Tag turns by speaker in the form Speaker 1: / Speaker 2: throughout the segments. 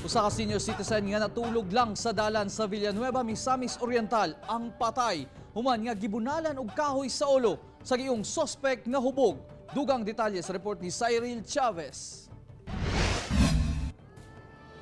Speaker 1: Usa ka senior citizen nga natulog lang sa dalan sa Villanueva, Misamis Oriental ang patay. Human nga gibunalan og kahoy sa ulo sa giyong sospek nga hubog. Dugang detalye sa report ni Cyril Chavez.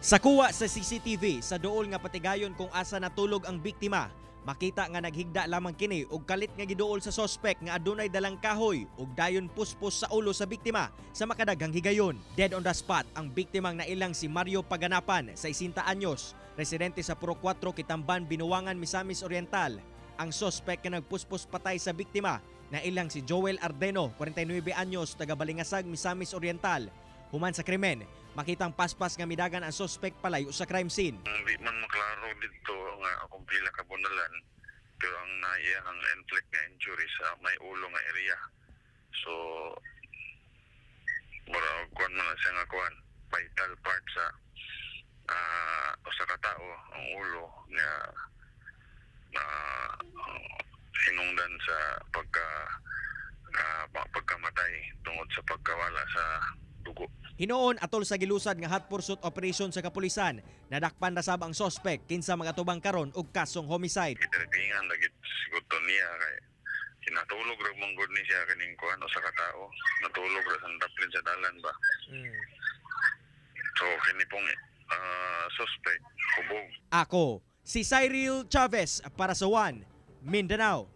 Speaker 2: Sa kuha sa CCTV sa duol nga patigayon kung asa natulog ang biktima, makita nga naghigda lamang kini og kalit nga giduol sa sospek nga adunay dalang kahoy ug dayon puspos sa ulo sa biktima sa makadaghang higayon. Dead on the spot ang biktimang nailang si Mario Paganapan, 60 anyos, residente sa Puro 4, Kitamban, Binuangan, Misamis Oriental. Ang sospek nga nagpuspos patay sa biktima nailang si Joel Ardeno, 49 anyos, taga Balingasag, Misamis Oriental. Human sa krimen, makitang paspas nga midagan ang sospek palayo sa crime scene.
Speaker 3: Hindi man maklaro dito nga akong pila ka bunalan, pero ang naiya ang inflict nga injury sa may ulo nga area. So mura kuan man na siya nga kuan vital part sa usa ka tawo ang ulo nga hinungdan sa pagkamatay tungod sa pagkawala sa dugo.
Speaker 2: Hinoon atol sa gilusad nga hot pursuit operation sa kapulisan, nadakpan na sab ang sospek kinsa magatubang karon og kasong homicide.
Speaker 3: Itrepingan lagi siguro niya kay kinatulog ra mong good ni siya kaning kuan usa ka tawo. Natulog ra sa daplin sa dalan ba. So kini pong suspect hubog.
Speaker 2: Ako si Cyril Chavez para sa One Mindanao.